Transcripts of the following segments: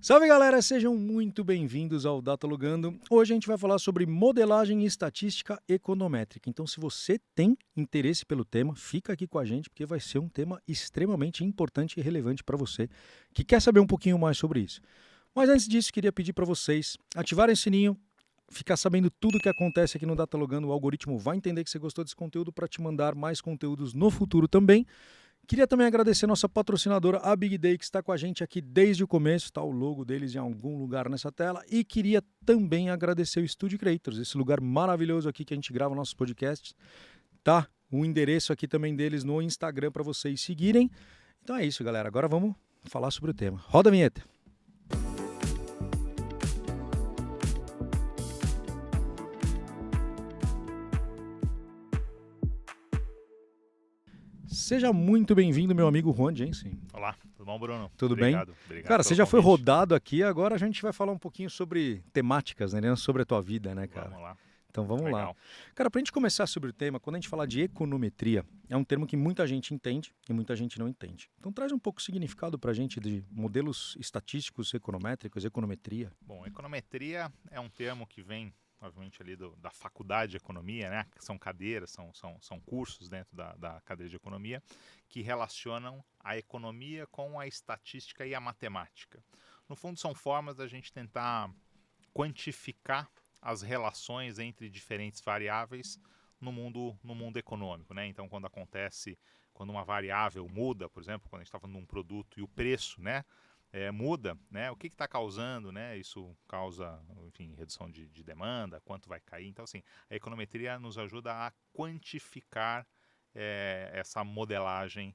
Salve galera, sejam muito bem-vindos ao Datalogando. Hoje a gente vai falar sobre modelagem e estatística econométrica. Então, se você tem interesse pelo tema, fica aqui com a gente porque vai ser um tema extremamente importante e relevante para você que quer saber um pouquinho mais sobre isso. Mas antes disso, queria pedir para vocês ativarem o sininho, ficar sabendo tudo o que acontece aqui no Datalogando. O algoritmo vai entender que você gostou desse conteúdo para te mandar mais conteúdos no futuro também. Queria também agradecer nossa patrocinadora, a Big Day, que está com a gente aqui desde o começo, está o logo deles em algum lugar nessa tela. E queria também agradecer o Studio Creators, esse lugar maravilhoso aqui que a gente grava nossos podcasts. Tá o endereço aqui também deles no Instagram para vocês seguirem. Então é isso, galera. Agora vamos falar sobre o tema. Roda a vinheta. Seja muito bem-vindo, meu amigo Juan Jensen. Olá, tudo bom, Bruno? Tudo Obrigado, bem? obrigado Cara, pelo você já foi convite. rodado aqui, agora a gente vai falar um pouquinho sobre temáticas, né? Sobre a tua vida, né, cara? Vamos lá. Então vamos lá. Legal. Cara, pra gente começar sobre o tema, quando a gente fala de econometria, é um termo que muita gente entende e muita gente não entende. Então traz um pouco o significado pra gente de modelos estatísticos, econométricos, econometria. Bom, econometria é um termo que vem, obviamente, ali da faculdade de economia, né? São cadeiras, são cursos dentro da cadeira de economia que relacionam a economia com a estatística e a matemática. No fundo, são formas da gente tentar quantificar as relações entre diferentes variáveis no mundo econômico, né? Então, quando uma variável muda, por exemplo, quando a gente está falando de um produto e o preço, né, muda, né? O que está causando, né? Isso causa, enfim, redução de demanda, quanto vai cair. Então, assim, a econometria nos ajuda a quantificar essa modelagem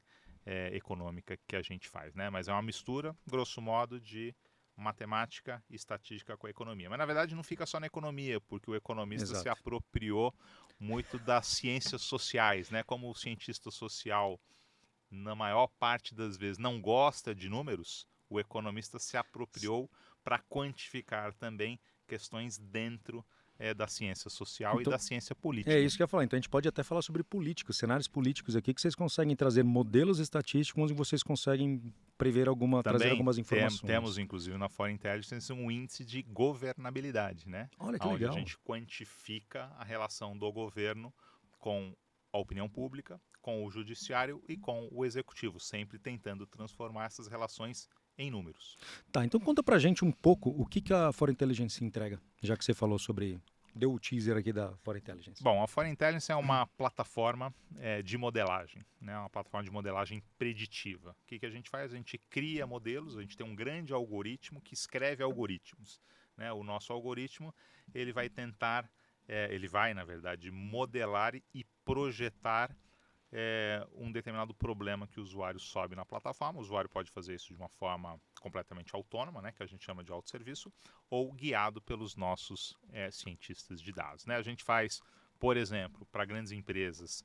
econômica que a gente faz, né? Mas é uma mistura, grosso modo, de matemática e estatística com a economia. Mas na verdade não fica só na economia, porque o economista se Exato. apropriou muito das ciências sociais, né? Como o cientista social, na maior parte das vezes, não gosta de números, o economista se apropriou para quantificar também questões dentro da ciência social e Então, da ciência é política. isso que eu ia falar. Então a gente pode até falar sobre políticos, cenários políticos aqui, que vocês conseguem trazer modelos estatísticos onde vocês conseguem prever trazer Também algumas informações. temos, inclusive, na Foreign Intelligence, um índice de governabilidade, né? Olha que Onde a legal. gente quantifica a relação do governo com a opinião pública, com o judiciário e com o executivo, sempre tentando transformar essas relações em números. Tá, então conta pra gente um pouco o que a Foreign Intelligence entrega, já que você falou sobre. Deu o teaser aqui da Foreign Intelligence. Bom, a Foreign Intelligence é uma plataforma de modelagem, né? Uma plataforma de modelagem preditiva. O que a gente faz? A gente cria modelos, a gente tem um grande algoritmo que escreve algoritmos, né? O nosso algoritmo, ele vai tentar, ele vai, na verdade, modelar e projetar um determinado problema que o usuário sobe na plataforma. O usuário pode fazer isso de uma forma completamente autônoma, né, que a gente chama de autosserviço, ou guiado pelos nossos cientistas de dados, né? A gente faz, por exemplo, para grandes empresas,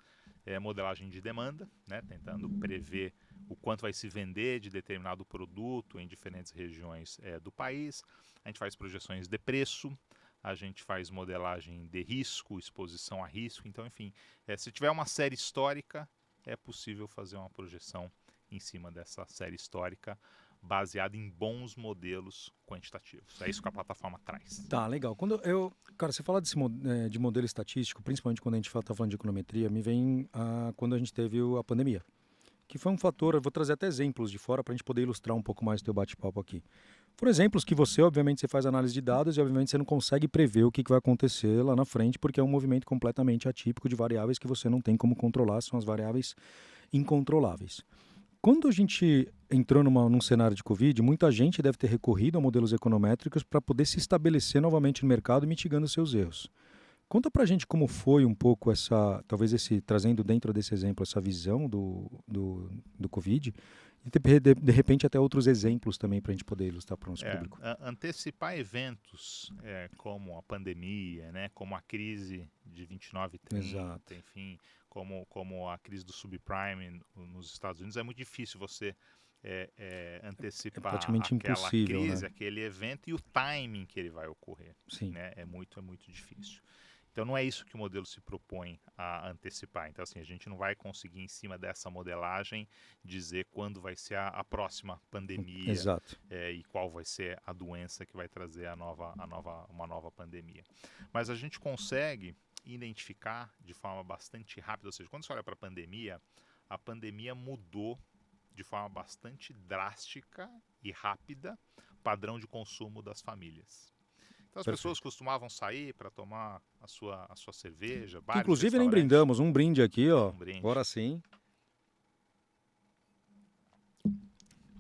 modelagem de demanda, né, tentando prever o quanto vai se vender de determinado produto em diferentes regiões do país. A gente faz projeções de preço, a gente faz modelagem de risco, exposição a risco. Então, enfim, se tiver uma série histórica, é possível fazer uma projeção em cima dessa série histórica baseada em bons modelos quantitativos. É isso que a plataforma traz. Tá, legal. Cara, você fala de modelo estatístico, principalmente quando a gente tá falando de econometria, me vem quando a gente teve a pandemia, que foi um fator, eu vou trazer até exemplos de fora para a gente poder ilustrar um pouco mais o teu bate-papo aqui. Por exemplos que obviamente, você faz análise de dados e, obviamente, você não consegue prever o que vai acontecer lá na frente, porque é um movimento completamente atípico de variáveis que você não tem como controlar, são as variáveis incontroláveis. Quando a gente entrou num cenário de Covid, muita gente deve ter recorrido a modelos econométricos para poder se estabelecer novamente no mercado, mitigando seus erros. Conta pra gente como foi um pouco trazendo dentro desse exemplo essa visão do Covid e de repente até outros exemplos também para a gente poder ilustrar para o nosso público. Antecipar eventos como a pandemia, né, como a crise de 29 e 30, Exato. enfim, como a crise do subprime nos Estados Unidos, é muito difícil você antecipar praticamente aquela impossível, crise, né? aquele evento e o timing que ele vai ocorrer. Sim. Né? É muito difícil. Então não é isso que o modelo se propõe a antecipar. Então assim, a gente não vai conseguir em cima dessa modelagem dizer quando vai ser a próxima pandemia Exato. e qual vai ser a doença que vai trazer uma nova pandemia. Mas a gente consegue identificar de forma bastante rápida, ou seja, quando você olha para a pandemia mudou de forma bastante drástica e rápida o padrão de consumo das famílias. Então as pessoas Perfeito. costumavam sair para tomar a sua cerveja, Que bares, inclusive nem restaurantes, brindamos. Um brinde aqui, ó. um brinde. Agora sim.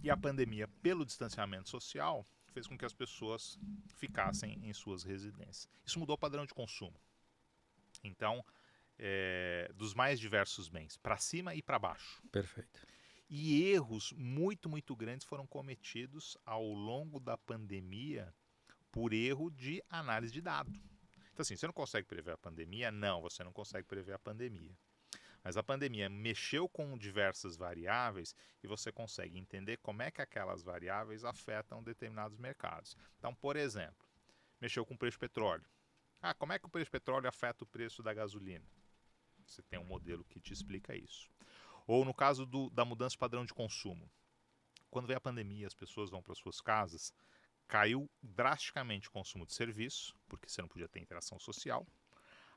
E a pandemia, pelo distanciamento social, fez com que as pessoas ficassem em suas residências. Isso mudou o padrão de consumo. Então, dos mais diversos bens, para cima e para baixo. Perfeito. E erros muito, muito grandes foram cometidos ao longo da pandemia por erro de análise de dado. Então, assim, você não consegue prever a pandemia? Não, você não consegue prever a pandemia. Mas a pandemia mexeu com diversas variáveis e você consegue entender como é que aquelas variáveis afetam determinados mercados. Então, por exemplo, mexeu com o preço do petróleo. Como é que o preço do petróleo afeta o preço da gasolina? Você tem um modelo que te explica isso. Ou no caso da mudança de padrão de consumo. Quando veio a pandemia, as pessoas vão para suas casas, caiu drasticamente o consumo de serviço, porque você não podia ter interação social.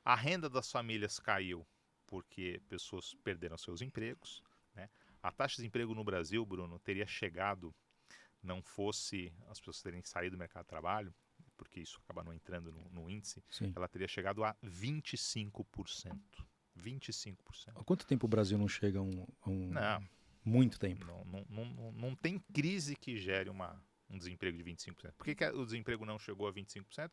A renda das famílias caiu, porque pessoas perderam seus empregos. Né? A taxa de desemprego no Brasil, Bruno, teria chegado, não fosse as pessoas terem saído do mercado de trabalho, porque isso acaba não entrando no índice, Sim. ela teria chegado a 25%. 25%. Há quanto tempo o Brasil não chega a Não, muito tempo? não tem crise que gere um desemprego de 25%. Por que o desemprego não chegou a 25%?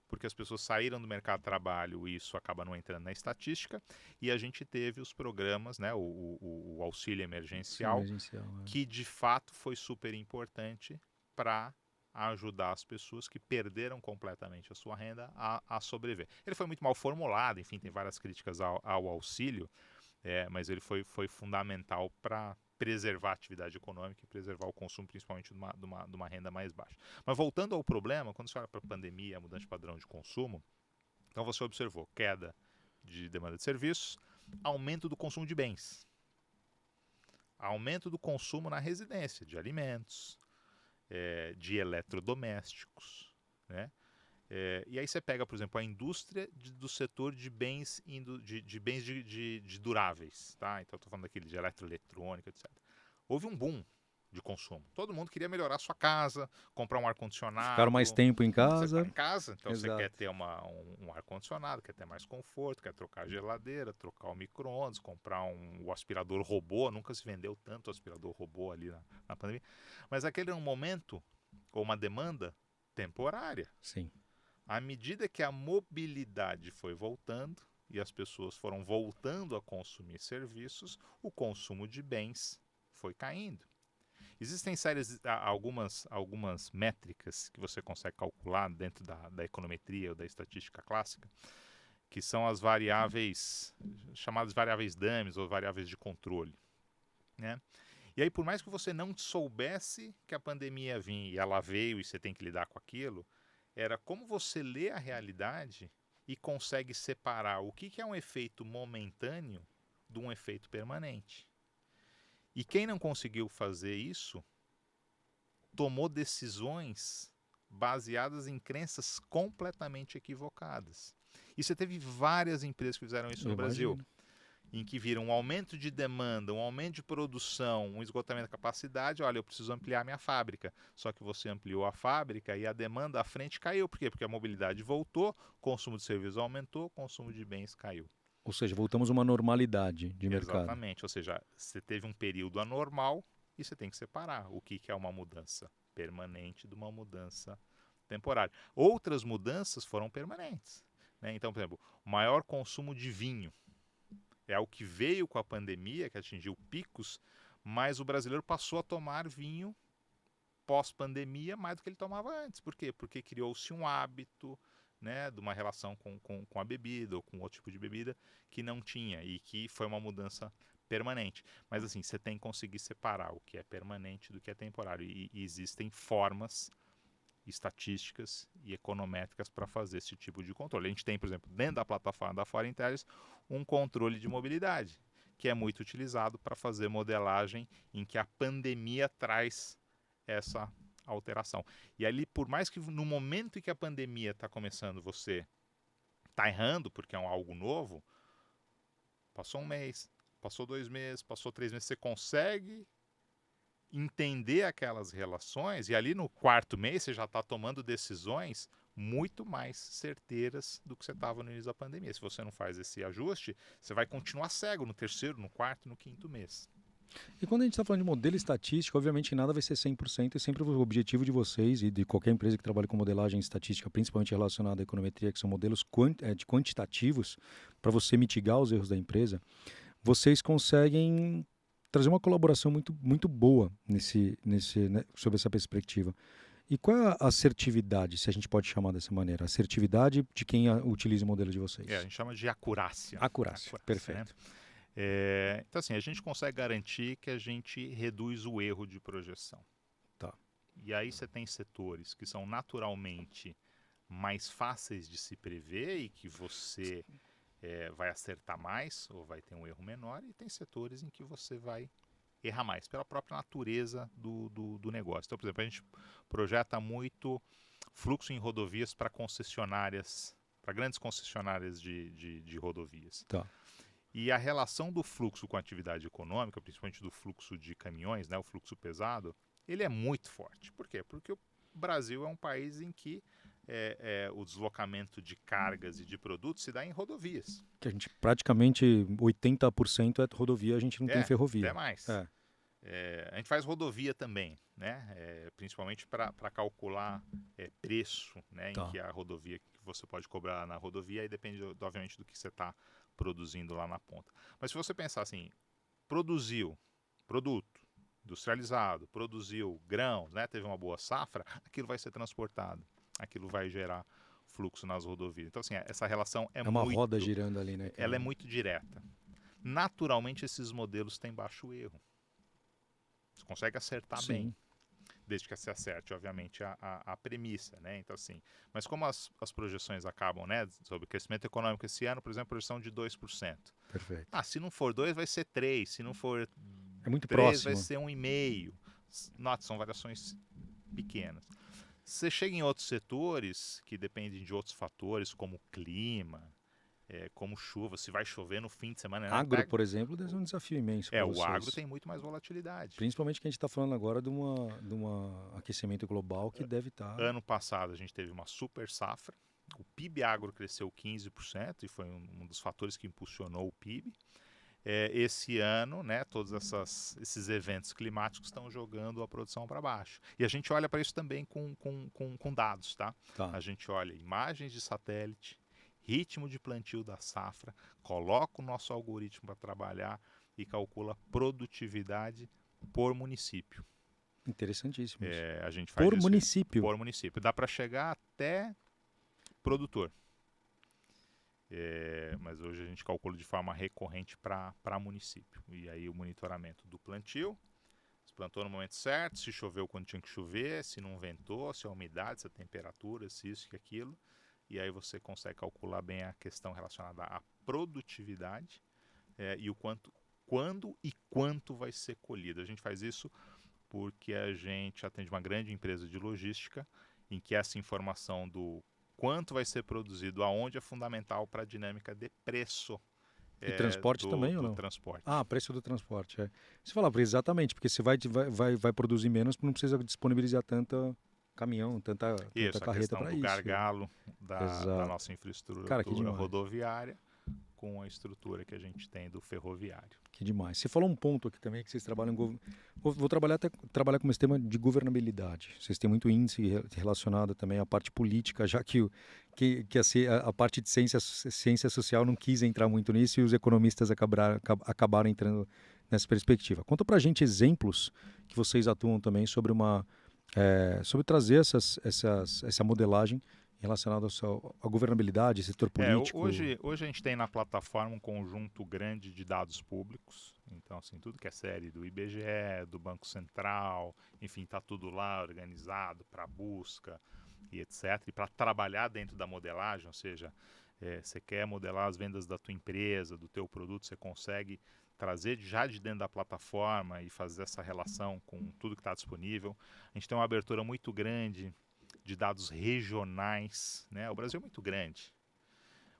Porque as pessoas saíram do mercado de trabalho e isso acaba não entrando na estatística. E a gente teve os programas, né, o auxílio emergencial, que de fato foi super importante para ajudar as pessoas que perderam completamente a sua renda a sobreviver. Ele foi muito mal formulado, enfim, tem várias críticas ao auxílio, mas ele foi fundamental para preservar a atividade econômica e preservar o consumo, principalmente de uma renda mais baixa. Mas voltando ao problema, quando você olha para a pandemia, a mudança de padrão de consumo, então você observou queda de demanda de serviços, aumento do consumo de bens, aumento do consumo na residência, de alimentos, de eletrodomésticos, né? E aí você pega, por exemplo, a indústria do setor de bens, de bens de duráveis, tá? Então eu estou falando daquele de eletroeletrônica, etc. Houve um boom de consumo. Todo mundo queria melhorar a sua casa, comprar um ar-condicionado. Ficaram mais tempo em casa. Você está em casa, então Exato. você quer ter um ar-condicionado, quer ter mais conforto, quer trocar a geladeira, trocar o micro-ondas, comprar o aspirador robô. Nunca se vendeu tanto aspirador robô ali na pandemia. Mas aquele era um momento, ou uma demanda temporária. Sim. À medida que a mobilidade foi voltando e as pessoas foram voltando a consumir serviços, o consumo de bens foi caindo. Existem algumas métricas que você consegue calcular dentro da econometria ou da estatística clássica, que são as variáveis, chamadas variáveis dummies ou variáveis de controle. Né? E aí, por mais que você não soubesse que a pandemia vinha e ela veio e você tem que lidar com aquilo, era como você lê a realidade e consegue separar o que é um efeito momentâneo de um efeito permanente. E quem não conseguiu fazer isso tomou decisões baseadas em crenças completamente equivocadas. E você teve várias empresas que fizeram isso no Brasil, em que viram um aumento de demanda, um aumento de produção, um esgotamento da capacidade. Olha, eu preciso ampliar minha fábrica. Só que você ampliou a fábrica e a demanda à frente caiu. Por quê? Porque a mobilidade voltou, consumo de serviços aumentou, consumo de bens caiu. Ou seja, voltamos a uma normalidade de mercado. Exatamente. Ou seja, você teve um período anormal e você tem que separar o que é uma mudança permanente de uma mudança temporária. Outras mudanças foram permanentes. Né? Então, por exemplo, maior consumo de vinho. É algo que veio com a pandemia, que atingiu picos, mas o brasileiro passou a tomar vinho pós-pandemia mais do que ele tomava antes. Por quê? Porque criou-se um hábito, né, de uma relação com a bebida ou com outro tipo de bebida que não tinha e que foi uma mudança permanente. Mas assim, você tem que conseguir separar o que é permanente do que é temporário. E existem formas estatísticas e econométricas para fazer esse tipo de controle. A gente tem, por exemplo, dentro da plataforma da Fora Intelligence, um controle de mobilidade, que é muito utilizado para fazer modelagem em que a pandemia traz essa alteração. E ali, por mais que no momento em que a pandemia está começando, você está errando, porque é algo novo, passou um mês, passou 2 meses, passou 3 meses, você consegue entender aquelas relações e ali no 4º mês você já está tomando decisões muito mais certeiras do que você estava no início da pandemia. Se você não faz esse ajuste, você vai continuar cego no 3º, no 4º, no 5º mês. E quando a gente está falando de modelo estatístico, obviamente que nada vai ser 100%, e sempre o objetivo de vocês e de qualquer empresa que trabalha com modelagem estatística, principalmente relacionada à econometria, que são modelos quantitativos, para você mitigar os erros da empresa, vocês conseguem trazer uma colaboração muito, muito boa né, sob essa perspectiva. E qual é a assertividade, se a gente pode chamar dessa maneira? Assertividade de quem utiliza o modelo de vocês? A gente chama de acurácia. Acurácia, perfeito. Né? Então, assim, a gente consegue garantir que a gente reduz o erro de projeção. Tá. E aí você tem setores que são naturalmente mais fáceis de se prever e que você vai acertar mais ou vai ter um erro menor, e tem setores em que você vai errar mais, pela própria natureza do negócio. Então, por exemplo, a gente projeta muito fluxo em rodovias para concessionárias, para grandes concessionárias de rodovias. Tá. E a relação do fluxo com a atividade econômica, principalmente do fluxo de caminhões, né, o fluxo pesado, ele é muito forte. Por quê? Porque o Brasil é um país em que o deslocamento de cargas e de produtos se dá em rodovias. Que a gente praticamente 80% é rodovia, a gente não tem ferrovia. Até mais. A gente faz rodovia também, né? Principalmente para calcular preço, né? Em que a rodovia que você pode cobrar na rodovia, e depende, obviamente, do que você está produzindo lá na ponta. Mas se você pensar assim, produziu produto industrializado, produziu grãos, né? Teve uma boa safra, aquilo vai ser transportado, aquilo vai gerar fluxo nas rodovias. Então, assim, essa relação é uma roda girando ali, né? Ela é muito direta. Naturalmente, esses modelos têm baixo erro. Você consegue acertar bem, desde que você acerte, obviamente, a premissa, né? Então, assim, mas como as projeções acabam, né, sobre o crescimento econômico esse ano, por exemplo, projeção de 2%. Perfeito. Se não for 2, vai ser 3, se não for é muito 3, próximo. vai ser 1,5. Note, são variações pequenas. Você chega em outros setores que dependem de outros fatores, como clima, como chuva, se vai chover no fim de semana. Né? Agro, por exemplo, deve ser um desafio imenso para vocês. O agro tem muito mais volatilidade. Principalmente que a gente está falando agora de um aquecimento global que deve estar... Ano passado a gente teve uma super safra, o PIB agro cresceu 15% e foi um dos fatores que impulsionou o PIB. Esse ano, né, todos esses eventos climáticos estão jogando a produção para baixo. E a gente olha para isso também com dados, tá? A gente olha imagens de satélite, ritmo de plantio da safra, coloca o nosso algoritmo para trabalhar e calcula produtividade por município. Interessantíssimo isso. A gente faz por isso município? Por município. Dá para chegar até produtor. Mas hoje a gente calcula de forma recorrente para município. E aí o monitoramento do plantio, se plantou no momento certo, se choveu quando tinha que chover, se não ventou, se a umidade, se a temperatura, se isso e aquilo. E aí você consegue calcular bem a questão relacionada à produtividade e o quando e quanto vai ser colhido. A gente faz isso porque a gente atende uma grande empresa de logística em que essa informação do quanto vai ser produzido, aonde é fundamental para a dinâmica de preço. E transporte também ou não? Transporte. Preço do transporte. Você fala, exatamente, porque você vai produzir menos, não precisa disponibilizar tanta caminhão, tanta carreta para isso. O gargalo da nossa infraestrutura rodoviária com a estrutura que a gente tem do ferroviário. Que demais. Você falou um ponto aqui também que vocês trabalham... Vou trabalhar com esse tema de governabilidade. Vocês têm muito índice relacionado também à parte política, já que a parte de ciência social não quis entrar muito nisso e os economistas acabaram entrando nessa perspectiva. Conta pra gente exemplos que vocês atuam também sobre trazer essa modelagem relacionado à governabilidade, setor político? Hoje a gente tem na plataforma um conjunto grande de dados públicos. Então, assim, tudo que é série do IBGE, do Banco Central, enfim, está tudo lá organizado para busca e etc. E para trabalhar dentro da modelagem, ou seja, você quer modelar as vendas da tua empresa, do teu produto, você consegue trazer já de dentro da plataforma e fazer essa relação com tudo que está disponível. A gente tem uma abertura muito grande de dados regionais, né? O Brasil é muito grande.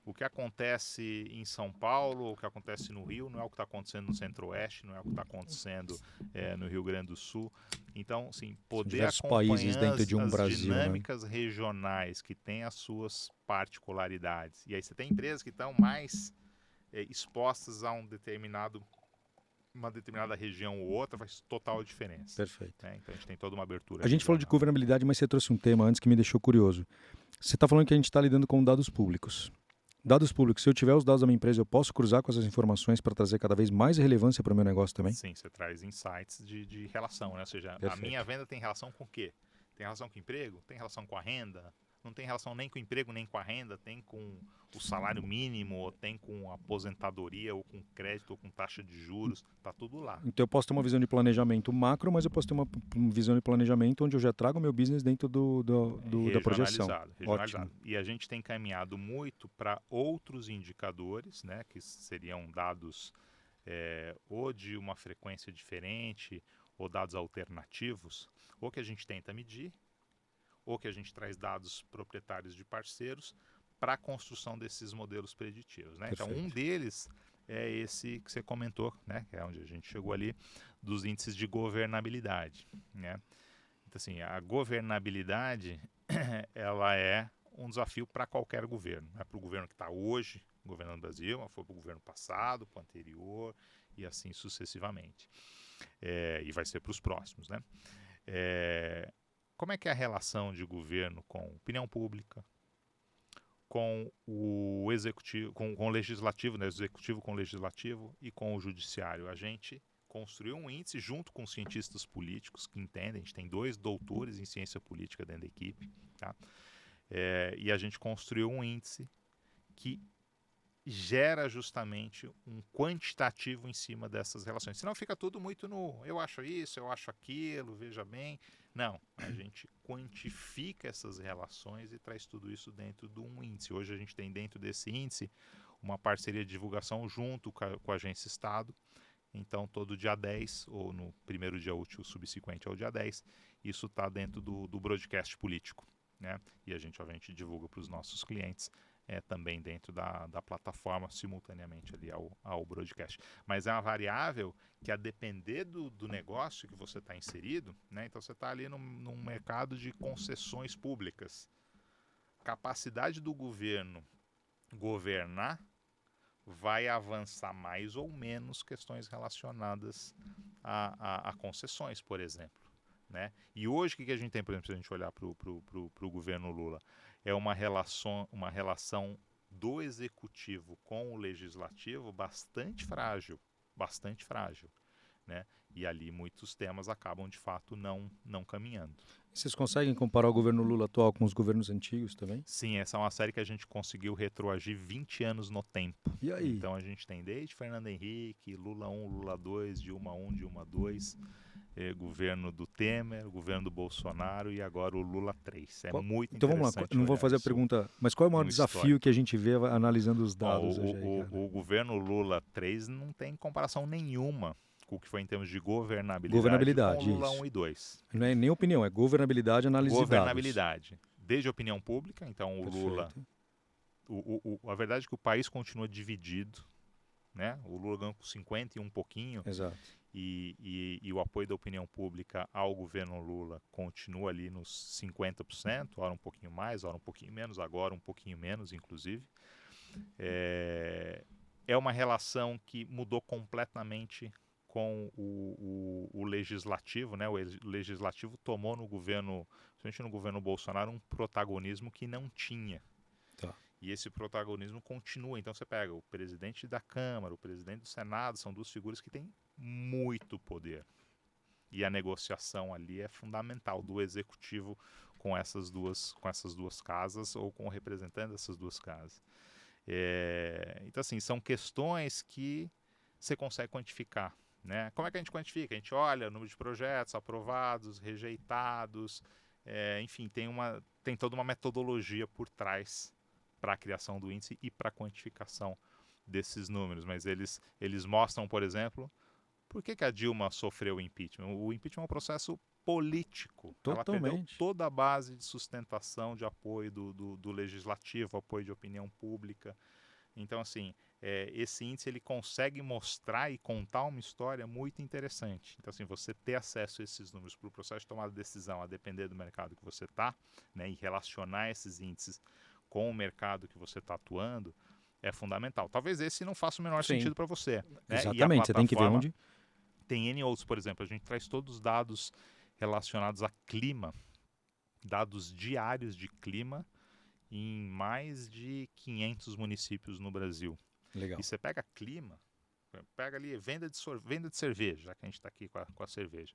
O que acontece em São Paulo, o que acontece no Rio, não é o que está acontecendo no Centro-Oeste, não é o que está acontecendo no Rio Grande do Sul. Então, assim, São poder diversos países acompanhar dentro de um as Brasil, né? dinâmicas regionais que têm as suas particularidades. E aí você tem empresas que estão mais expostas a uma determinada região ou outra, faz total diferença. Perfeito. Né? Então a gente tem toda uma abertura A gente falou de regional. governabilidade, mas você trouxe um tema antes que me deixou curioso. Você está falando que a gente está lidando com dados públicos. Dados públicos, se eu tiver os dados da minha empresa, eu posso cruzar com essas informações para trazer cada vez mais relevância para o meu negócio também? Sim, você traz insights de relação, né? Ou seja, Perfeito. a minha venda tem relação com o quê? Tem relação com o emprego? Tem relação com a renda? Não tem relação nem com o emprego, nem com a renda, tem com o salário mínimo, ou tem com a aposentadoria, ou com crédito, ou com taxa de juros, tá tudo lá. Então eu posso ter uma visão de planejamento macro, mas eu posso ter uma visão de planejamento onde eu já trago o meu business dentro da projeção. Regionalizado. Ótimo. E a gente tem caminhado muito para outros indicadores, né, que seriam dados ou de uma frequência diferente, ou dados alternativos, ou que a gente tenta medir, ou que a gente traz dados proprietários de parceiros para a construção desses modelos preditivos. Né? Então, um deles é esse que você comentou, né? Que é onde a gente chegou ali, dos índices de governabilidade. Né? Então, assim, a governabilidade ela é um desafio para qualquer governo. Não é para o governo que está hoje governando o Brasil, mas foi para o governo passado, para o anterior, e assim sucessivamente. E vai ser para os próximos. Né? Como é que é a relação de governo com opinião pública, com o executivo, com o legislativo, né, executivo com o legislativo e com o judiciário? A gente construiu um índice junto com cientistas políticos que entendem. A gente tem 2 doutores em ciência política dentro da equipe, tá? E a gente construiu um índice que gera justamente um quantitativo em cima dessas relações. Senão fica tudo muito no eu acho isso, eu acho aquilo, veja bem. Não, a gente quantifica essas relações e traz tudo isso dentro de um índice. Hoje a gente tem dentro desse índice uma parceria de divulgação junto com a Agência Estado. Então, todo dia 10, ou no primeiro dia útil subsequente ao dia 10, isso está dentro do broadcast político. Né? E a gente, obviamente, divulga para os nossos clientes também dentro da plataforma, simultaneamente ali ao broadcast. Mas é uma variável que, a depender do negócio que você está inserido, né? Então você está ali num mercado de concessões públicas. Capacidade do governo governar vai avançar mais ou menos questões relacionadas a concessões, por exemplo. Né? E hoje o que a gente tem, por exemplo, se a gente olhar para o governo Lula, é uma relação do executivo com o legislativo bastante frágil, né? E ali muitos temas acabam de fato não caminhando. Vocês conseguem comparar o governo Lula atual com os governos antigos também? Sim, essa é uma série que a gente conseguiu retroagir 20 anos no tempo. E aí? Então a gente tem desde Fernando Henrique, Lula 1, Lula 2, Dilma 1, Dilma 2, governo do Temer, governo do Bolsonaro e agora o Lula 3. Muito então vamos lá, não vou fazer a pergunta, mas qual é o maior desafio que a gente vê analisando os dados hoje aí, o governo Lula 3 não tem comparação nenhuma com o que foi em termos de governabilidade com Lula 1 e 2. Não é nem opinião, é governabilidade, análise de dados. Desde a opinião pública, então o Lula... a verdade é que o país continua dividido, né? O Lula ganhou com 50 e um pouquinho. Exato. E o apoio da opinião pública ao governo Lula continua ali nos 50%, ora um pouquinho mais, ora um pouquinho menos, agora um pouquinho menos, inclusive. É uma relação que mudou completamente com o legislativo, né? O legislativo tomou no governo, principalmente no governo Bolsonaro, um protagonismo que não tinha. Tá. E esse protagonismo continua. Então você pega o presidente da Câmara, o presidente do Senado, são 2 figuras que têm muito poder. E a negociação ali é fundamental do executivo com essas duas casas ou com o representante dessas duas casas. Então, assim, são questões que você consegue quantificar, né? Como é que a gente quantifica? A gente olha o número de projetos aprovados, rejeitados, enfim, tem toda uma metodologia por trás para a criação do índice e para a quantificação desses números. Mas eles mostram, por exemplo, por que a Dilma sofreu o impeachment. O impeachment é um processo político. Ela perdeu Totalmente. toda a base de sustentação, de apoio do legislativo, apoio de opinião pública. Então, assim, esse índice ele consegue mostrar e contar uma história muito interessante. Então, assim, você ter acesso a esses números para o processo de tomada de decisão, a depender do mercado que você está, né, e relacionar esses índices com o mercado que você está atuando, é fundamental. Talvez esse não faça o menor Sim, sentido para você, né? E a exatamente. Você tem que ver plataforma onde... tem N outros, por exemplo, a gente traz todos os dados relacionados a clima, dados diários de clima em mais de 500 municípios no Brasil. Legal. E você pega clima, pega ali venda de cerveja, já que a gente está aqui com a cerveja.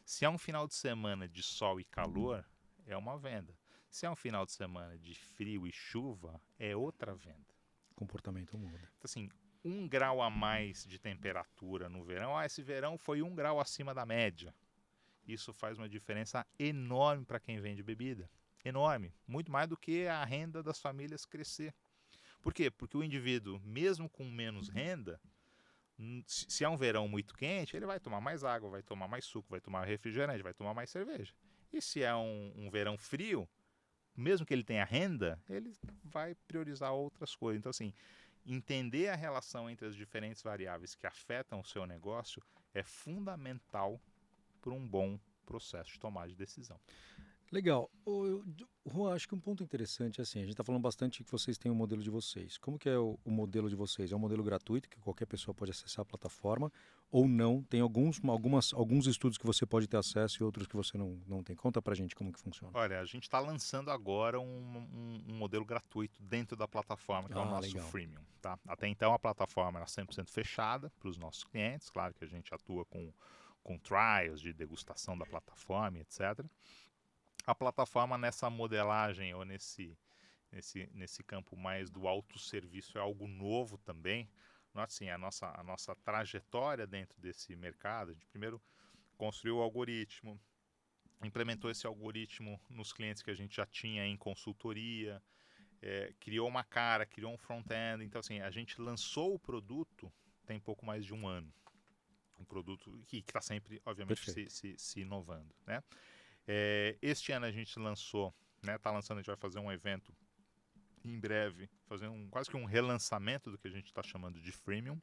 Se é um final de semana de sol e calor, é uma venda. Se é um final de semana de frio e chuva, é outra venda. Comportamento muda. Então, assim, 1 grau a mais de temperatura no verão, esse verão foi 1 grau acima da média. Isso faz uma diferença enorme para quem vende bebida. Enorme. Muito mais do que a renda das famílias crescer. Por quê? Porque o indivíduo, mesmo com menos renda, se é um verão muito quente, ele vai tomar mais água, vai tomar mais suco, vai tomar refrigerante, vai tomar mais cerveja. E se é um verão frio, mesmo que ele tenha renda, ele vai priorizar outras coisas. Então, assim, entender a relação entre as diferentes variáveis que afetam o seu negócio é fundamental para um bom processo de tomada de decisão. Legal. Juan, acho que um ponto interessante é assim, a gente está falando bastante que vocês têm o modelo de vocês. Como que é o modelo de vocês? É um modelo gratuito que qualquer pessoa pode acessar a plataforma ou não? Tem alguns estudos que você pode ter acesso e outros que você não tem. Conta pra gente como que funciona. Olha, a gente está lançando agora um modelo gratuito dentro da plataforma, que é o nosso legal. freemium. Tá? Até então a plataforma era 100% fechada para os nossos clientes. Claro que a gente atua com trials de degustação da plataforma, etc. A plataforma nessa modelagem ou nesse campo mais do autosserviço é algo novo também. Assim, a nossa trajetória dentro desse mercado, a gente primeiro construiu o algoritmo, implementou esse algoritmo nos clientes que a gente já tinha em consultoria, criou uma cara, criou um front-end. Então, assim, a gente lançou o produto tem pouco mais de um ano. Um produto que está sempre, obviamente, se inovando, né? Este ano a gente lançou, né? Tá lançando, a gente vai fazer um evento em breve, fazer quase que um relançamento do que a gente está chamando de freemium,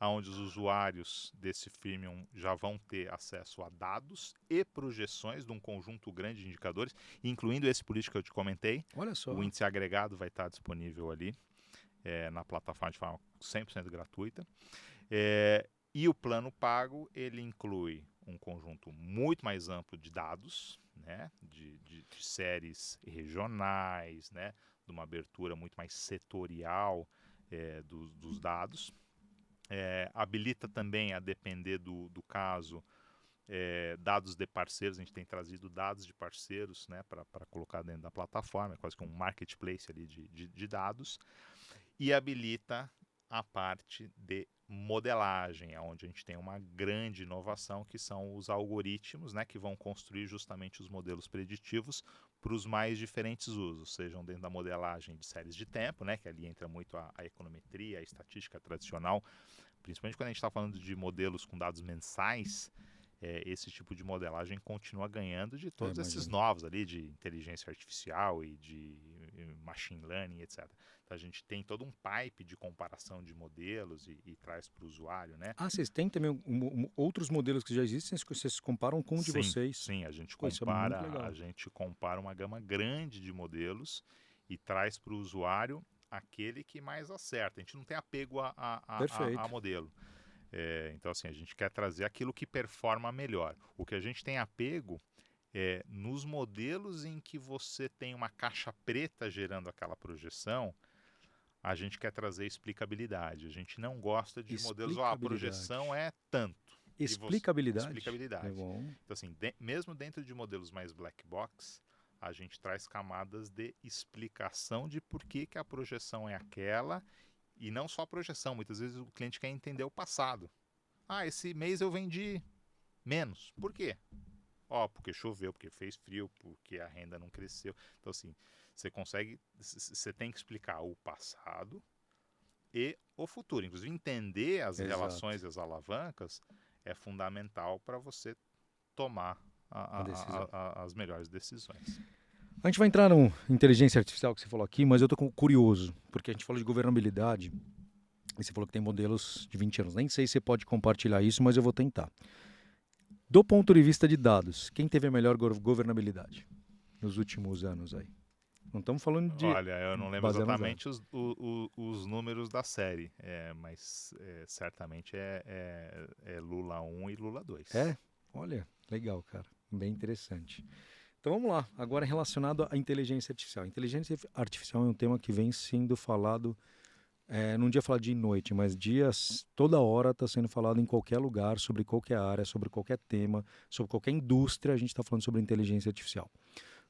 onde os usuários desse freemium já vão ter acesso a dados e projeções de um conjunto grande de indicadores, incluindo esse político que eu te comentei. Olha só. O índice agregado vai estar disponível ali na plataforma de forma 100% gratuita. E o plano pago, ele inclui um conjunto muito mais amplo de dados, né, de séries regionais, né, de uma abertura muito mais setorial dos dados. Habilita também, a depender do caso, dados de parceiros. A gente tem trazido dados de parceiros, né, para colocar dentro da plataforma, é quase que um marketplace ali de dados. E habilita a parte de modelagem, onde a gente tem uma grande inovação, que são os algoritmos, né, que vão construir justamente os modelos preditivos para os mais diferentes usos, sejam dentro da modelagem de séries de tempo, né, que ali entra muito a econometria, a estatística tradicional, principalmente quando a gente está falando de modelos com dados mensais. Esse tipo de modelagem continua ganhando de todos esses novos ali, de inteligência artificial e de machine learning, etc. Então a gente tem todo um pipe de comparação de modelos e traz para o usuário, né? Vocês têm também outros modelos que já existem, vocês comparam com o de vocês? Sim, a gente compara uma gama grande de modelos e traz para o usuário aquele que mais acerta. A gente não tem apego a modelo. Então, assim, a gente quer trazer aquilo que performa melhor. O que a gente tem apego é nos modelos em que você tem uma caixa preta gerando aquela projeção. A gente quer trazer explicabilidade. A gente não gosta de modelos, a projeção é tanto. Explicabilidade. Explicabilidade. Então, assim, mesmo dentro de modelos mais black box, a gente traz camadas de explicação de por que a projeção é aquela, e não só a projeção, muitas vezes o cliente quer entender o passado. Ah, esse mês eu vendi menos. Por quê? Porque choveu, porque fez frio, porque a renda não cresceu. Então, assim, você tem que explicar o passado e o futuro. Inclusive, entender as relações e as alavancas é fundamental para você tomar as melhores decisões. A gente vai entrar no inteligência artificial que você falou aqui, mas eu estou curioso, porque a gente falou de governabilidade, e você falou que tem modelos de 20 anos. Nem sei se você pode compartilhar isso, mas eu vou tentar. Do ponto de vista de dados, quem teve a melhor governabilidade nos últimos anos aí? Não estamos falando de... Olha, eu não lembro exatamente os números da série, mas certamente é Lula 1 e Lula 2. Olha, legal, cara. Bem interessante. Então vamos lá, agora relacionado à inteligência artificial. Inteligência artificial é um tema que vem sendo falado, não dia falar dia e noite, mas dias, toda hora está sendo falado em qualquer lugar, sobre qualquer área, sobre qualquer tema, sobre qualquer indústria, a gente está falando sobre inteligência artificial.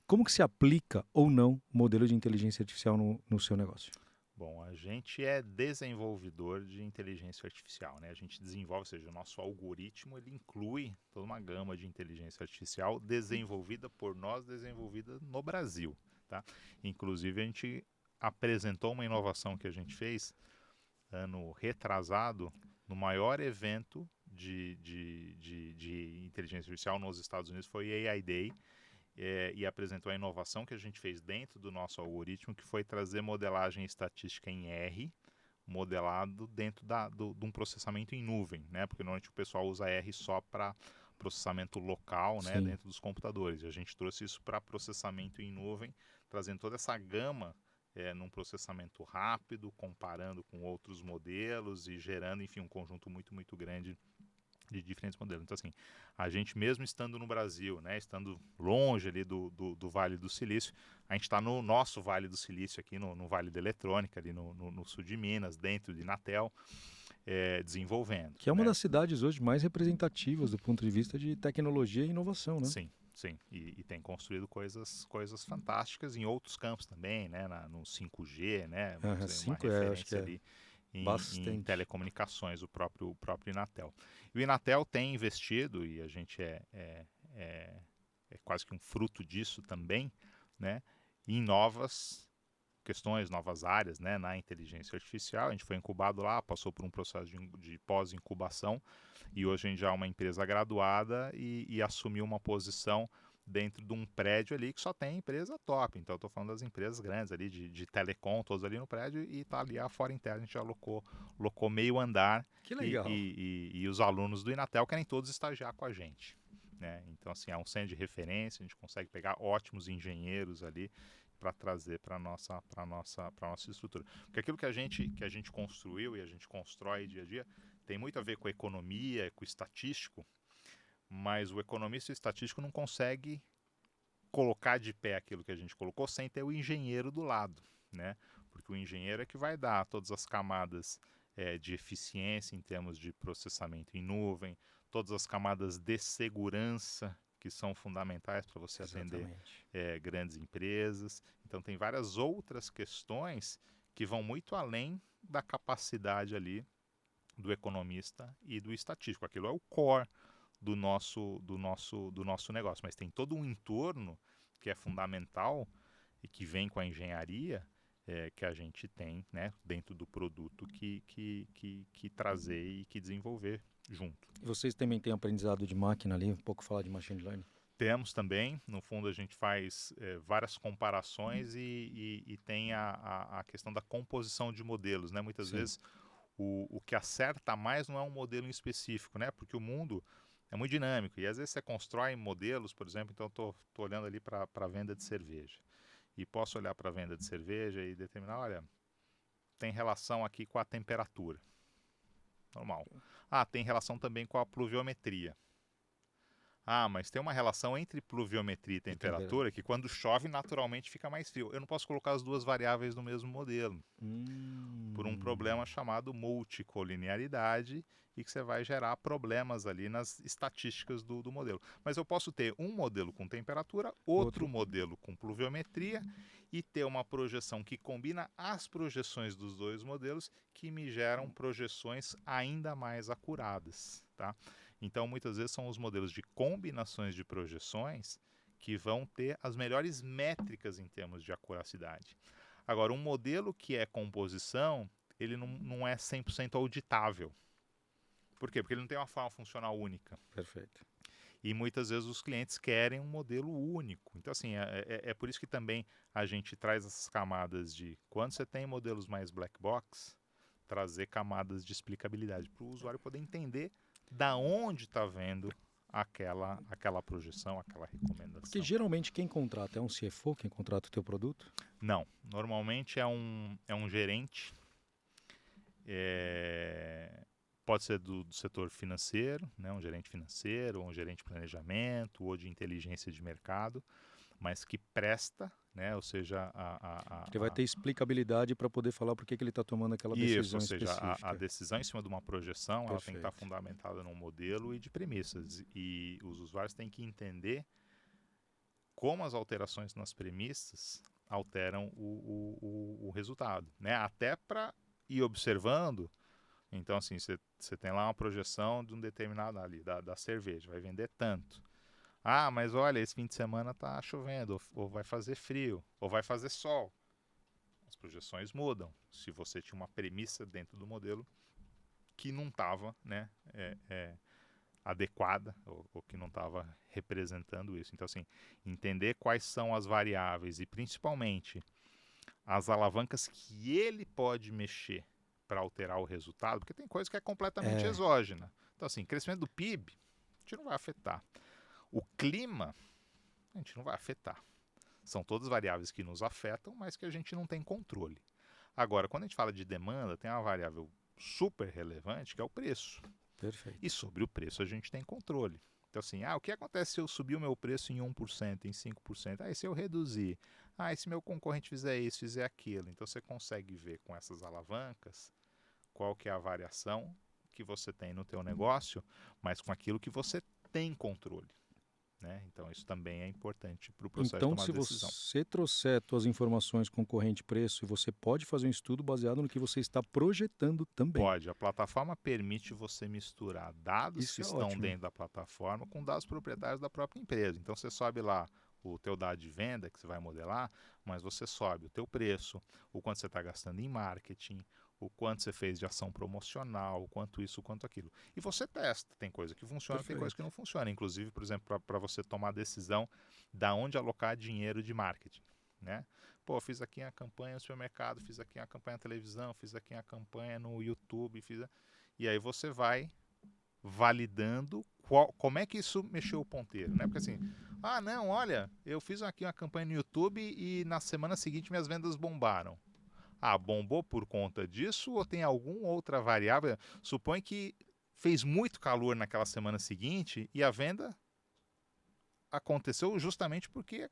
Como que se aplica ou não o modelo de inteligência artificial no seu negócio? Bom, a gente é desenvolvedor de inteligência artificial, né? A gente desenvolve, ou seja, o nosso algoritmo, ele inclui toda uma gama de inteligência artificial desenvolvida por nós, desenvolvida no Brasil, tá? Inclusive, a gente apresentou uma inovação que a gente fez ano retrasado no maior evento de inteligência artificial nos Estados Unidos, foi AI Day, e apresentou a inovação que a gente fez dentro do nosso algoritmo, que foi trazer modelagem estatística em R, modelado dentro de um processamento em nuvem, né? Porque normalmente o pessoal usa R só para processamento local, né, dentro dos computadores. E a gente trouxe isso para processamento em nuvem, trazendo toda essa gama num processamento rápido, comparando com outros modelos e gerando, enfim, um conjunto muito, muito grande de diferentes modelos. Então, assim, a gente mesmo estando no Brasil, né, estando longe ali do Vale do Silício, a gente está no nosso Vale do Silício aqui, no Vale da Eletrônica, ali no sul de Minas, dentro de Inatel, desenvolvendo. Que é uma das cidades hoje mais representativas do ponto de vista de tecnologia e inovação, né? Sim. Sim, e tem construído coisas fantásticas em outros campos também, né, no 5G, né, uma referência ali em telecomunicações, o próprio Inatel. E o Inatel tem investido, e a gente é quase que um fruto disso também, né, em novas questões, novas áreas, né, na inteligência artificial. A gente foi incubado lá, passou por um processo de pós-incubação, e hoje a gente já é uma empresa graduada e assumiu uma posição dentro de um prédio ali que só tem empresa top. Então, eu estou falando das empresas grandes ali, de telecom, todos ali no prédio, e está ali a fora interna, a gente já locou meio andar. Que legal. E os alunos do Inatel querem todos estagiar com a gente, né? Então, assim, é um centro de referência, a gente consegue pegar ótimos engenheiros ali para trazer para a nossa estrutura. Porque aquilo que a gente construiu e a gente constrói dia a dia tem muito a ver com a economia, com o estatístico, mas o economista e o estatístico não consegue colocar de pé aquilo que a gente colocou sem ter o engenheiro do lado, né? Porque o engenheiro é que vai dar todas as camadas de eficiência em termos de processamento em nuvem, todas as camadas de segurança que são fundamentais para você atender grandes empresas. Então, tem várias outras questões que vão muito além da capacidade ali do economista e do estatístico. Aquilo é o core do nosso negócio, mas tem todo um entorno que é fundamental e que vem com a engenharia que a gente tem, né, dentro do produto que trazer e que desenvolver junto. E vocês também têm aprendizado de máquina ali, um pouco falar de machine learning? Temos também, no fundo a gente faz várias comparações e tem a questão da composição de modelos, né? Muitas vezes o que acerta mais não é um modelo em específico, né? Porque o mundo é muito dinâmico e às vezes você constrói modelos, por exemplo, então eu estou olhando ali para a venda de cerveja e posso olhar para a venda de cerveja e determinar, olha, tem relação aqui com a temperatura, normal. Tem relação também com a pluviometria. Ah, mas tem uma relação entre pluviometria e temperatura que quando chove naturalmente fica mais frio. Eu não posso colocar as duas variáveis no mesmo modelo, por um problema chamado multicolinearidade e que você vai gerar problemas ali nas estatísticas do modelo. Mas eu posso ter um modelo com temperatura, outro modelo com pluviometria e ter uma projeção que combina as projeções dos dois modelos que me geram projeções ainda mais acuradas, tá? Então, muitas vezes são os modelos de combinações de projeções que vão ter as melhores métricas em termos de acuracidade. Agora, um modelo que é composição, ele não é 100% auditável. Por quê? Porque ele não tem uma forma funcional única. Perfeito. E muitas vezes os clientes querem um modelo único. Então, assim, é por isso que também a gente traz essas camadas de, quando você tem modelos mais black box, trazer camadas de explicabilidade para o usuário poder entender da onde está vendo aquela projeção, aquela recomendação. Porque geralmente quem contrata é um CFO, quem contrata o teu produto? Não, normalmente é um gerente, pode ser do setor financeiro, né, um gerente financeiro, ou um gerente de planejamento, ou de inteligência de mercado, mas que presta, né, ou seja, Ele vai ter explicabilidade para poder falar por que ele está tomando aquela decisão ou seja, específica. a decisão em cima de uma projeção, ela tem que estar Perfeito. fundamentada num modelo e de premissas. E os usuários têm que entender como as alterações nas premissas alteram o resultado, né? Até para ir observando. Então, assim, você tem lá uma projeção de um determinado ali, da cerveja, vai vender tanto. Ah, mas olha, esse fim de semana tá chovendo, ou vai fazer frio, ou vai fazer sol. As projeções mudam. Se você tinha uma premissa dentro do modelo que não estava, né, adequada, ou que não estava representando isso. Então, assim, entender quais são as variáveis e principalmente as alavancas que ele pode mexer para alterar o resultado, porque tem coisa que é completamente exógena. Então, assim, crescimento do PIB, a gente não vai afetar. O clima, a gente não vai afetar. São todas variáveis que nos afetam, mas que a gente não tem controle. Agora, quando a gente fala de demanda, tem uma variável super relevante, que é o preço. Perfeito. E sobre o preço a gente tem controle. Então, assim, o que acontece se eu subir o meu preço em 1%, em 5%? E se eu reduzir? E se meu concorrente fizer isso, fizer aquilo? Então, você consegue ver com essas alavancas qual que é a variação que você tem no teu negócio, mas com aquilo que você tem controle. Né? Então, isso também é importante para o processo de Então, tomar se decisão. você trouxer suas informações concorrente preço, você pode fazer um estudo baseado no que você está projetando também. Pode. A plataforma permite você misturar dados Isso que é estão ótimo. dentro da plataforma com dados proprietários da própria empresa. Então, você sobe lá o teu dado de venda que você vai modelar, mas você sobe o teu preço, o quanto você está gastando em marketing, o quanto você fez de ação promocional, o quanto isso, o quanto aquilo. E você testa. Tem coisa que funciona, tem coisa que não funciona. Inclusive, por exemplo, para você tomar a decisão da onde alocar dinheiro de marketing, né? Pô, fiz aqui a campanha no supermercado, fiz aqui a campanha na televisão, fiz aqui a campanha no YouTube, e aí você vai validando como é que isso mexeu o ponteiro, né? Porque assim, não, olha, eu fiz aqui uma campanha no YouTube e na semana seguinte minhas vendas bombaram. Bombou por conta disso ou tem alguma outra variável? Supõe que fez muito calor naquela semana seguinte e a venda aconteceu justamente porque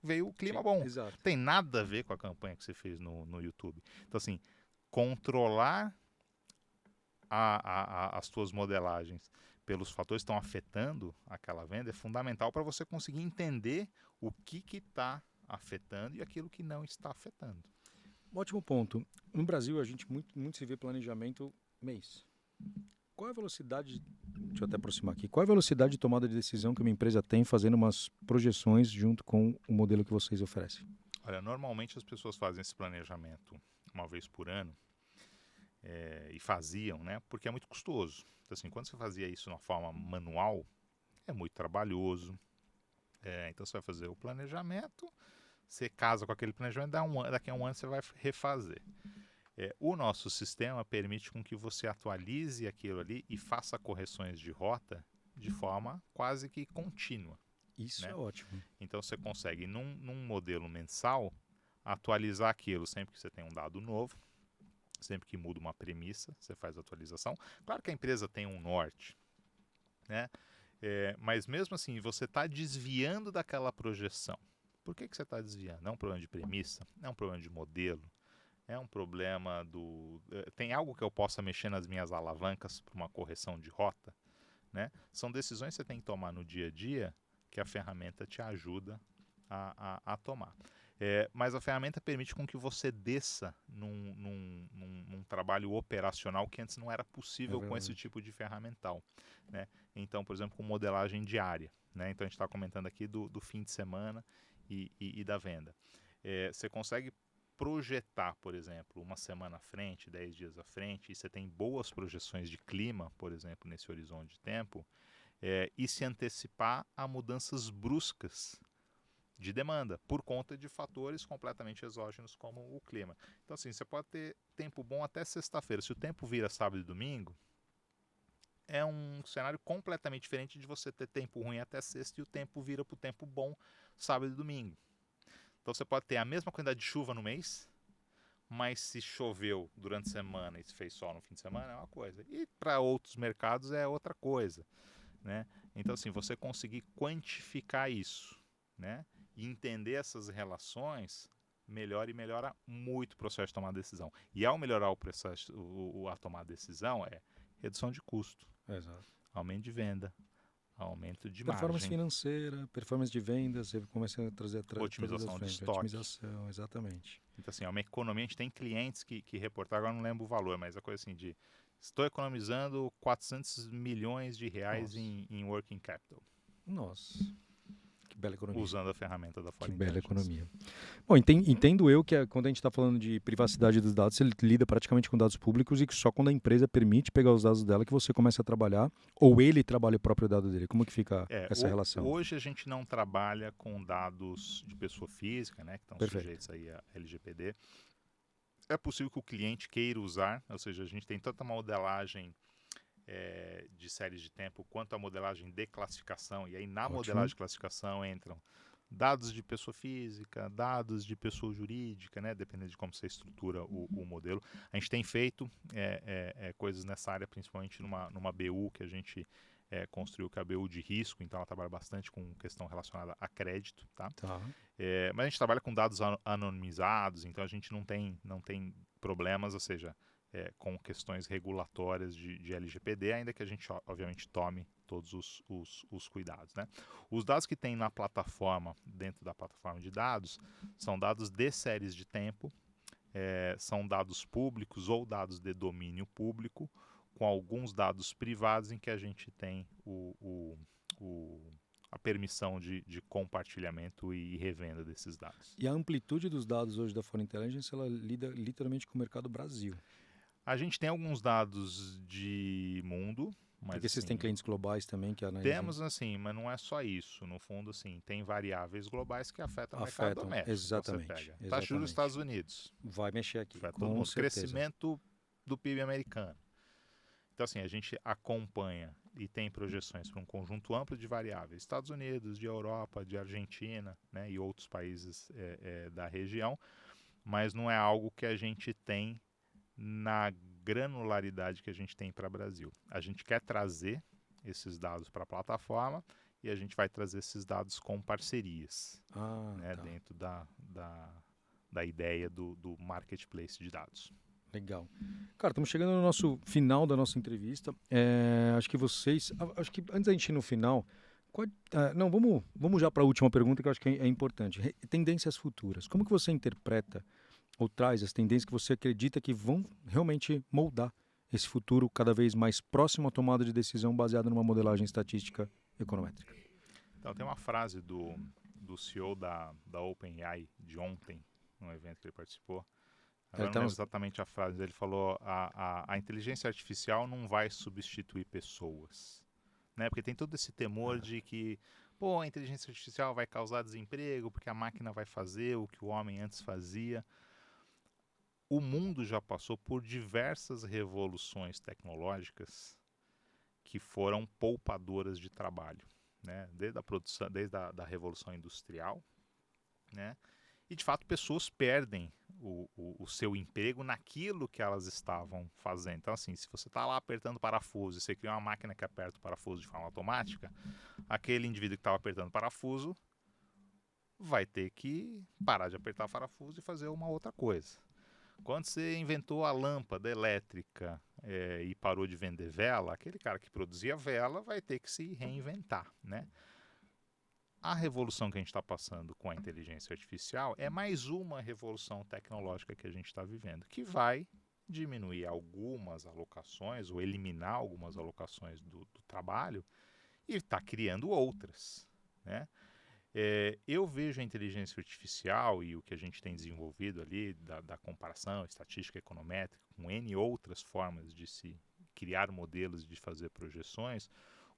veio o clima bom. Exato. Tem nada a ver com a campanha que você fez no YouTube. Então, assim, controlar as tuas modelagens pelos fatores que estão afetando aquela venda é fundamental para você conseguir entender o que está afetando e aquilo que não está afetando. Ótimo ponto. No Brasil, a gente muito se vê planejamento mês. Qual é a velocidade, deixa eu até aproximar aqui, qual é a velocidade de tomada de decisão que uma empresa tem fazendo umas projeções junto com o modelo que vocês oferecem? Olha, normalmente as pessoas fazem esse planejamento uma vez por ano e faziam, né? Porque é muito custoso. Então, assim, quando você fazia isso de uma forma manual, é muito trabalhoso. Então, você vai fazer o planejamento, você casa com aquele planejamento, daqui a um ano você vai refazer. O nosso sistema permite com que você atualize aquilo ali e faça correções de rota de forma quase que contínua. Isso, né? É ótimo. Então você consegue, num modelo mensal, atualizar aquilo sempre que você tem um dado novo, sempre que muda uma premissa, você faz a atualização. Claro que a empresa tem um norte, né? Mas mesmo assim, você está desviando daquela projeção. Por que você está desviando? É um problema de premissa? É um problema de modelo? É um problema tem algo que eu possa mexer nas minhas alavancas para uma correção de rota? Né? São decisões que você tem que tomar no dia a dia que a ferramenta te ajuda a tomar. Mas a ferramenta permite com que você desça num trabalho operacional que antes não era possível com esse tipo de ferramental. Né? Então, por exemplo, com modelagem diária. Né? Então, a gente está comentando aqui do fim de semana e da venda. Você consegue projetar, por exemplo, uma semana à frente, 10 dias à frente, e você tem boas projeções de clima, por exemplo, nesse horizonte de tempo, e se antecipar a mudanças bruscas de demanda, por conta de fatores completamente exógenos como o clima. Então, assim, você pode ter tempo bom até sexta-feira. Se o tempo vira sábado e domingo, é um cenário completamente diferente de você ter tempo ruim até sexta e o tempo vira para o tempo bom sábado e domingo. Então, você pode ter a mesma quantidade de chuva no mês, mas se choveu durante a semana e se fez sol no fim de semana, é uma coisa. E para outros mercados é outra coisa. Né? Então, assim, você conseguir quantificar isso, né? E entender essas relações, melhora e melhora muito o processo de tomar decisão. E ao melhorar o processo, a tomar decisão, redução de custo, Exato. aumento de venda, aumento de Performance margem, financeira, performance de vendas, você começa a trazer todas as otimização de frentes. estoque. Otimização, exatamente. Então, assim, é uma economia. A gente tem clientes que reportaram, agora não lembro o valor, mas é coisa assim de estou economizando 400 milhões de reais em working capital. Nossa, que bela economia. Usando a ferramenta da Que Foreign bela Intelligence. economia. Bom, entendo eu que quando a gente está falando de privacidade dos dados, você lida praticamente com dados públicos e que só quando a empresa permite pegar os dados dela que você começa a trabalhar, ou ele trabalha o próprio dado dele. Como que fica essa relação? Hoje a gente não trabalha com dados de pessoa física, né, que estão sujeitos aí a LGPD. É possível que o cliente queira usar, ou seja, a gente tem tanta modelagem de séries de tempo quanto a modelagem de classificação, e aí na modelagem de classificação entram dados de pessoa física, dados de pessoa jurídica, né, dependendo de como você estrutura o modelo. A gente tem feito coisas nessa área, principalmente numa BU que a gente construiu, que é a BU de risco, então ela trabalha bastante com questão relacionada a crédito. Tá? Mas a gente trabalha com dados anonimizados, então a gente não tem problemas, ou seja, com questões regulatórias de LGPD, ainda que a gente, obviamente, tome todos os cuidados. Né? Os dados que tem na plataforma, dentro da plataforma de dados, são dados de séries de tempo, são dados públicos ou dados de domínio público, com alguns dados privados em que a gente tem a permissão de compartilhamento e revenda desses dados. E a amplitude dos dados hoje da Foreign Intelligence, ela lida literalmente com o mercado Brasil. A gente tem alguns dados de mundo, mas porque vocês têm clientes globais também que analisam? Temos, assim, mas não é só isso. No fundo, assim, tem variáveis globais que afetam o mercado doméstico. Exatamente. Então, você pega taxa de juros dos Estados Unidos. Vai mexer aqui, com o crescimento do PIB americano. Então, assim, a gente acompanha e tem projeções para um conjunto amplo de variáveis. Estados Unidos, de Europa, de Argentina, né, e outros países da região, mas não é algo que a gente tem na granularidade que a gente tem para o Brasil. A gente quer trazer esses dados para a plataforma e a gente vai trazer esses dados com parcerias, né, dentro da ideia do marketplace de dados. Legal. Cara, estamos chegando no nosso final da nossa entrevista. Acho que antes da gente ir no final, vamos já para a última pergunta que eu acho que é importante. Tendências futuras. Como que você interpreta ou traz as tendências que você acredita que vão realmente moldar esse futuro cada vez mais próximo à tomada de decisão baseada numa modelagem estatística econométrica? Então, tem uma frase do CEO da OpenAI de ontem, num evento que ele participou. Agora não lembro exatamente a frase. Ele falou: a inteligência artificial não vai substituir pessoas. Né? Porque tem todo esse temor de que a inteligência artificial vai causar desemprego porque a máquina vai fazer o que o homem antes fazia. O mundo já passou por diversas revoluções tecnológicas que foram poupadoras de trabalho, né? Desde a produção, desde a Revolução Industrial, né? E de fato pessoas perdem o seu emprego naquilo que elas estavam fazendo. Então, assim, se você está lá apertando parafuso e você cria uma máquina que aperta o parafuso de forma automática, aquele indivíduo que estava apertando parafuso vai ter que parar de apertar parafuso e fazer uma outra coisa. Quando você inventou a lâmpada elétrica e parou de vender vela, aquele cara que produzia vela vai ter que se reinventar, né? A revolução que a gente está passando com a inteligência artificial é mais uma revolução tecnológica que a gente está vivendo, que vai diminuir algumas alocações ou eliminar algumas alocações do trabalho e está criando outras, né? Eu vejo a inteligência artificial e o que a gente tem desenvolvido ali, da comparação estatística econométrica, com N outras formas de se criar modelos, de fazer projeções,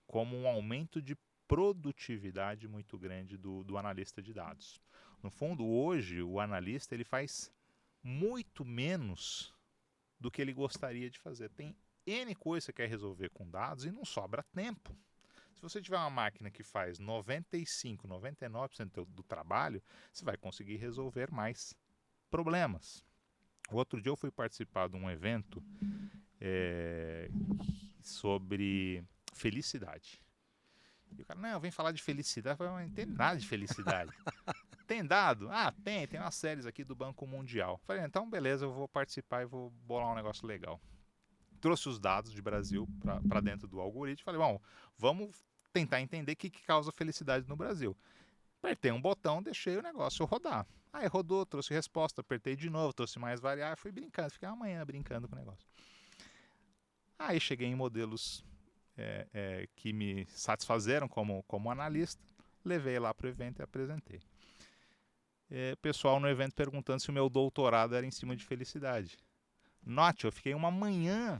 como um aumento de produtividade muito grande do analista de dados. No fundo, hoje, o analista ele faz muito menos do que ele gostaria de fazer. Tem N coisa que você quer resolver com dados e não sobra tempo. Se você tiver uma máquina que faz 95, 99% do trabalho, você vai conseguir resolver mais problemas. O outro dia eu fui participar de um evento sobre felicidade. E o cara, não, vem falar de felicidade. Eu falei, mas não tem nada de felicidade. Tem dado? Ah, tem umas séries aqui do Banco Mundial. Eu falei, então beleza, eu vou participar e vou bolar um negócio legal. Trouxe os dados de Brasil para dentro do algoritmo. Falei, bom, vamos tentar entender o que causa felicidade no Brasil. Apertei um botão, deixei o negócio rodar. Aí rodou, trouxe resposta, apertei de novo, trouxe mais variável, fui brincando. Fiquei amanhã brincando com o negócio. Aí cheguei em modelos que me satisfazeram como analista, levei lá para o evento e apresentei. Pessoal no evento perguntando se o meu doutorado era em cima de felicidade. Note, eu fiquei uma manhã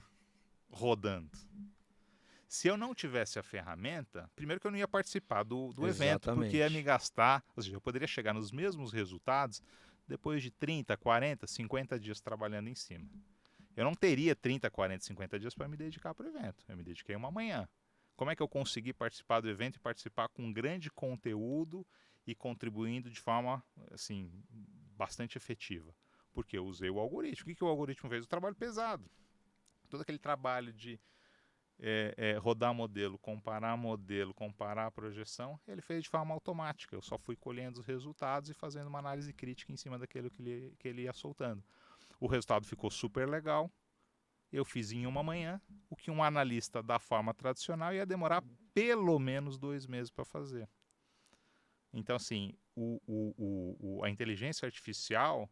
rodando. Se eu não tivesse a ferramenta, primeiro que eu não ia participar do evento, porque ia me gastar, ou seja, eu poderia chegar nos mesmos resultados depois de 30, 40, 50 dias trabalhando em cima. Eu não teria 30, 40, 50 dias para me dedicar para o evento. Eu me dediquei uma manhã. Como é que eu consegui participar do evento e participar com grande conteúdo e contribuindo de forma assim, bastante efetiva? Porque eu usei o algoritmo. O que o algoritmo fez? O trabalho pesado. Todo aquele trabalho de rodar modelo, comparar a projeção, ele fez de forma automática. Eu só fui colhendo os resultados e fazendo uma análise crítica em cima daquilo que ele ia soltando. O resultado ficou super legal. Eu fiz em uma manhã, o que um analista da forma tradicional ia demorar pelo menos 2 meses para fazer. Então, assim, a inteligência artificial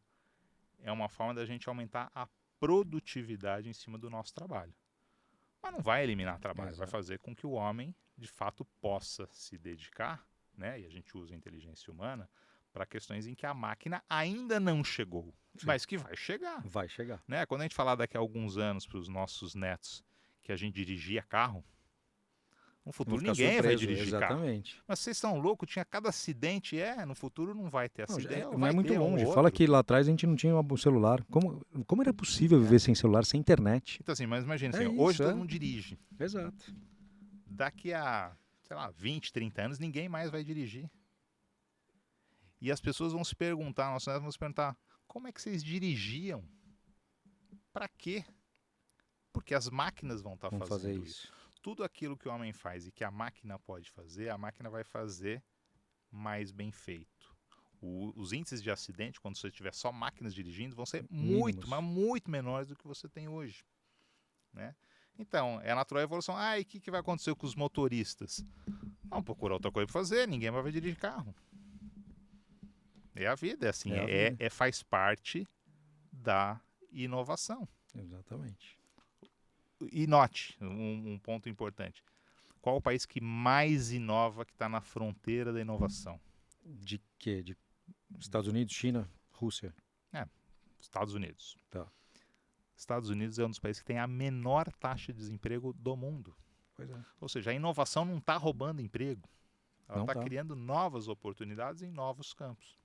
é uma forma da gente aumentar a produtividade em cima do nosso trabalho. Mas não vai eliminar trabalho, vai fazer com que o homem, de fato, possa se dedicar, né? E a gente usa a inteligência humana para questões em que a máquina ainda não chegou, mas que vai chegar. Vai chegar. Né? Quando a gente falar daqui a alguns anos para os nossos netos que a gente dirigia carro, no futuro ninguém vai dirigir exatamente. carro. Mas vocês são loucos, tinha cada acidente, no futuro não vai ter acidente. Não é muito longe. Fala que lá atrás a gente não tinha um celular. Como era possível viver sem celular, sem internet? Então assim, mas imagina assim, hoje todo mundo dirige. Exato. Daqui a, sei lá, 20, 30 anos, ninguém mais vai dirigir. E as pessoas vão se perguntar, nossos netos vão se perguntar, como é que vocês dirigiam? Para quê? Porque as máquinas vão estar fazendo isso. Tudo aquilo que o homem faz e que a máquina pode fazer, a máquina vai fazer mais bem feito. Os índices de acidente, quando você tiver só máquinas dirigindo, vão ser mas muito menores do que você tem hoje. Né? Então, é a natural evolução. E o que vai acontecer com os motoristas? Vão procurar outra coisa para fazer, ninguém mais vai dirigir carro. É a vida, assim, faz parte da inovação. Exatamente. E note, um ponto importante. Qual o país que mais inova, que está na fronteira da inovação? De quê? De Estados Unidos, China, Rússia? Estados Unidos. Tá. Estados Unidos é um dos países que tem a menor taxa de desemprego do mundo. Pois é. Ou seja, a inovação não está roubando emprego. Ela está tá criando novas oportunidades em novos campos.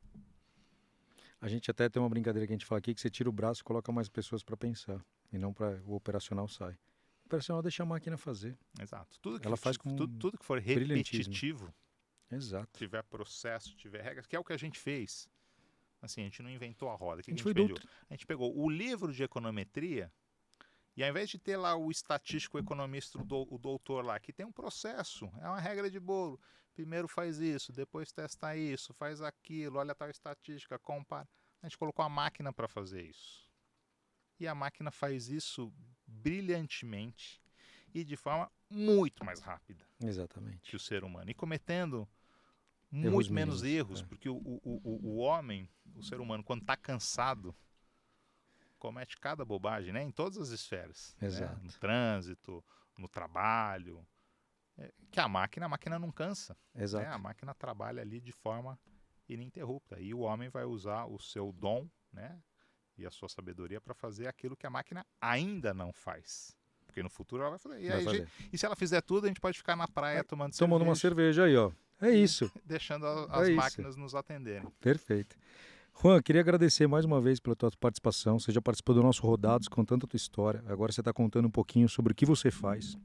A gente até tem uma brincadeira que a gente fala aqui, que você tira o braço e coloca mais pessoas para pensar. E não para o operacional sai. O operacional deixa a máquina fazer. Exato. Tudo que, ela faz com tudo que for repetitivo, Exato. tiver processo, tiver regras, que é o que a gente fez. Assim, a gente não inventou a roda. O que A gente a foi gente pegou? A gente pegou o livro de econometria e ao invés de ter lá o estatístico, o economista, o doutor lá, que tem um processo, é uma regra de bolo. Primeiro faz isso, depois testa isso, faz aquilo, olha tal estatística, compara. A gente colocou a máquina para fazer isso. E a máquina faz isso brilhantemente e de forma muito mais rápida Exatamente. que o ser humano. E cometendo Erros muito menos mínimos, erros, é. porque o homem, o ser humano, quando está cansado, comete cada bobagem, né? Em todas as esferas. Exato. Né? No trânsito, no trabalho. Que a máquina não cansa. Exato. Né? A máquina trabalha ali de forma ininterrupta. E o homem vai usar o seu dom, né? E a sua sabedoria para fazer aquilo que a máquina ainda não faz. Porque no futuro ela vai fazer. Vai fazer. E se ela fizer tudo, a gente pode ficar na praia tomando uma cerveja aí, ó. É isso. Deixando as isso. máquinas nos atenderem. Perfeito. Juan, queria agradecer mais uma vez pela tua participação. Você já participou do nosso Rodados contando a tua história. Agora você está contando um pouquinho sobre o que você faz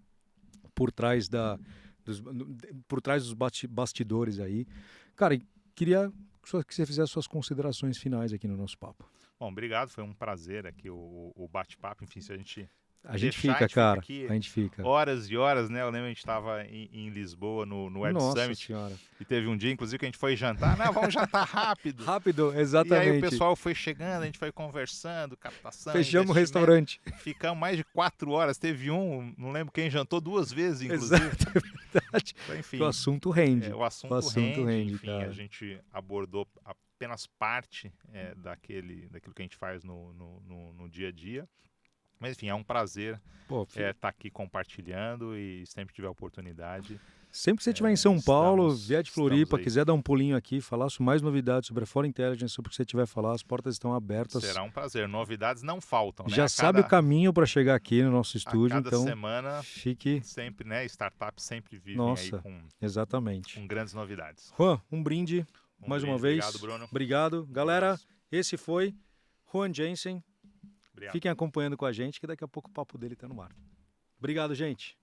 por trás dos bastidores aí. Cara, queria que você fizesse suas considerações finais aqui no nosso papo. Bom, obrigado. Foi um prazer aqui o bate-papo. Enfim, se a gente... A gente fica, cara. Aqui a gente fica. Horas e horas, né? Eu lembro que a gente estava em Lisboa, no Web Nossa Summit. Senhora. E teve um dia, inclusive, que a gente foi jantar. Não, vamos jantar rápido. Rápido, exatamente. E aí o pessoal foi chegando, a gente foi conversando, captação, fechamos o restaurante. Ficamos mais de 4 horas. Teve não lembro quem jantou 2 vezes, inclusive. Exato, é verdade. Então, enfim, O assunto rende. o assunto rende. Enfim, cara. a gente abordou apenas parte daquilo que a gente faz no dia a dia. Mas enfim, é um prazer estar aqui compartilhando e sempre que tiver oportunidade. Sempre que você estiver em São Paulo, vier de Floripa, quiser dar um pulinho aqui, falar mais novidades sobre a Fora Intelligence, sobre o que você tiver falar, as portas estão abertas. Será um prazer. Novidades não faltam. Já sabe o caminho para chegar aqui no nosso estúdio, cada então semana fique sempre, né? Startups sempre vivem aí exatamente. com grandes novidades. Juan, um brinde mais uma vez. Obrigado, Bruno. Obrigado. Galera, esse foi Juan Jensen. Obrigado. Fiquem acompanhando com a gente, que daqui a pouco o papo dele está no ar. Obrigado, gente.